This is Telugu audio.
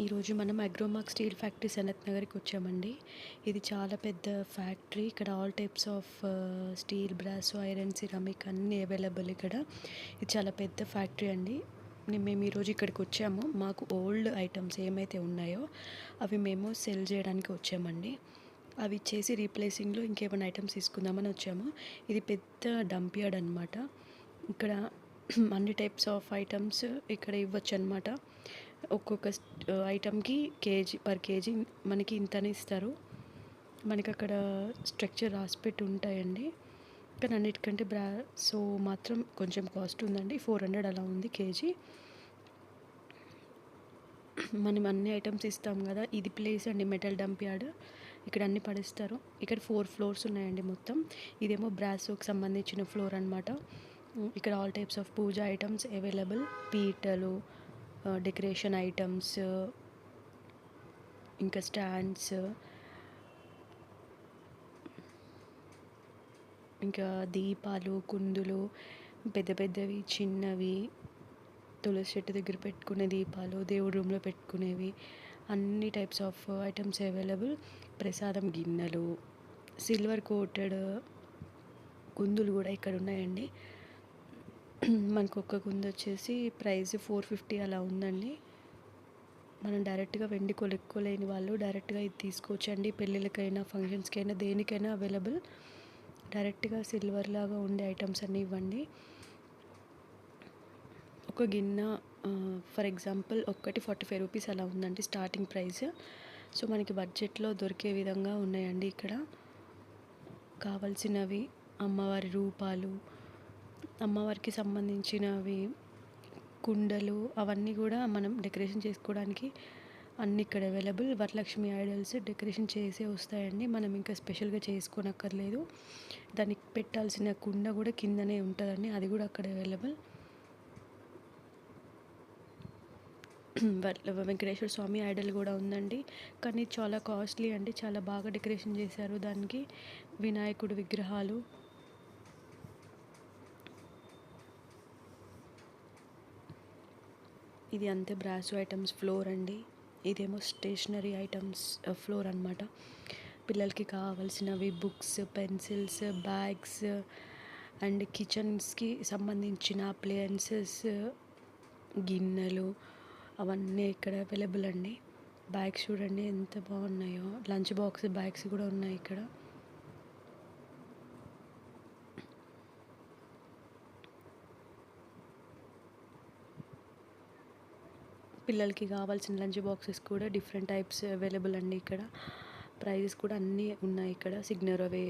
ఈరోజు మనం అగ్రోమార్క్ స్టీల్ ఫ్యాక్టరీ సనత్ నగర్కి వచ్చామండి. ఇది చాలా పెద్ద ఫ్యాక్టరీ. ఇక్కడ all types of steel, brass, iron, ceramic అన్నీ అవైలబుల్ ఇక్కడ. ఇది చాలా పెద్ద ఫ్యాక్టరీ అండి. మేము ఈరోజు ఇక్కడికి వచ్చాము. మాకు ఓల్డ్ ఐటమ్స్ ఏమైతే ఉన్నాయో అవి మేము సెల్ చేయడానికి వచ్చామండి. అవి ఇచ్చేసి రీప్లేసింగ్లో ఇంకేమైనా ఐటమ్స్ తీసుకుందామని వచ్చాము. ఇది పెద్ద డంప్ యార్డ్ అనమాట. ఇక్కడ అన్ని టైప్స్ ఆఫ్ ఐటమ్స్ ఇక్కడ ఇవ్వచ్చు అనమాట. ఒక్కొక్క ఐటమ్కి పర్ కేజీ మనకి ఇంతనే ఇస్తారు. మనకి అక్కడ స్ట్రక్చర్ రాసిపెట్టి ఉంటాయండి. కానీ అన్నిటికంటే సో మాత్రం కొంచెం కాస్ట్ ఉందండి. 400 అలా ఉంది కేజీ. మనం అన్ని ఐటమ్స్ ఇస్తాం కదా, ఇది ప్లేస్ అండి మెటల్ డంప్ యార్డ్. ఇక్కడ అన్ని పడేస్తారు. ఇక్కడ 4 ఫ్లోర్స్ ఉన్నాయండి మొత్తం. ఇదేమో బ్రాసోకి సంబంధించిన ఫ్లోర్ అనమాట. ఇక్కడ all types of puja items available. పీటలు, డెకరేషన్ ఐటమ్స్, ఇంకా స్టాండ్స్, ఇంకా దీపాలు, కుందులు, పెద్ద పెద్దవి, చిన్నవి, తులసి చెట్టు దగ్గర పెట్టుకునే దీపాలు, దేవుడి రూమ్లో పెట్టుకునేవి, అన్ని టైప్స్ ఆఫ్ ఐటమ్స్ అవైలబుల్. ప్రసాదం గిన్నెలు, సిల్వర్ కోటెడ్ కుందులు కూడా ఇక్కడ ఉన్నాయండి. మనకు ఒక్క కుందు వచ్చేసి ప్రైస్ 450 అలా ఉందండి. మనం డైరెక్ట్గా వెండి కొనుక్కోలేని వాళ్ళు డైరెక్ట్గా ఇది తీసుకోవచ్చండి. పెళ్ళిళ్ళకైనా, ఫంక్షన్స్కైనా, దేనికైనా అవైలబుల్. డైరెక్ట్గా సిల్వర్ లాగా ఉండే ఐటమ్స్ అన్నీ ఇవ్వండి. ఒక గిన్నె ఫర్ ఎగ్జాంపుల్ ఒక్కటి 45 రూపీస్ అలా ఉందండి స్టార్టింగ్ ప్రైస్. సో మనకి బడ్జెట్లో దొరికే విధంగా ఉన్నాయండి ఇక్కడ. కావాల్సినవి అమ్మవారి రూపాలు, అమ్మవారికి సంబంధించినవి, కుండలు, అవన్నీ కూడా మనం డెకరేషన్ చేసుకోవడానికి అన్నీ ఇక్కడ అవైలబుల్. వరలక్ష్మి ఐడల్స్ డెకరేషన్ చేసే వస్తాయండి. మనం ఇంకా స్పెషల్గా చేసుకోనక్కర్లేదు. దానికి పెట్టాల్సిన కుండ కూడా కిందనే ఉంటుందండి, అది కూడా అక్కడ అవైలబుల్. వెంకటేశ్వర స్వామి ఐడల్ కూడా ఉందండి, కానీ చాలా కాస్ట్లీ అండి. చాలా బాగా డెకరేషన్ చేశారు దానికి. వినాయకుడు విగ్రహాలు, ఇది అంతే బ్రాస్ ఐటమ్స్ ఫ్లోర్ అండి. ఇదేమో స్టేషనరీ ఐటమ్స్ ఫ్లోర్ అనమాట. పిల్లలకి కావాల్సినవి బుక్స్, పెన్సిల్స్, బ్యాగ్స్ అండ్ కిచెన్స్కి సంబంధించిన అప్లయన్సెస్, గిన్నెలు, అవన్నీ ఇక్కడ అవైలబుల్ అండి. బ్యాగ్స్ చూడండి ఎంత బాగున్నాయో. లంచ్ బాక్స్ బ్యాగ్స్ కూడా ఉన్నాయి ఇక్కడ. పిల్లలకి కావాల్సిన లంచ్ బాక్సెస్ కూడా డిఫరెంట్ టైప్స్ అవైలబుల్ అండి ఇక్కడ. ప్రైజెస్ కూడా అన్నీ ఉన్నాయి ఇక్కడ. సిగ్నర్ అవే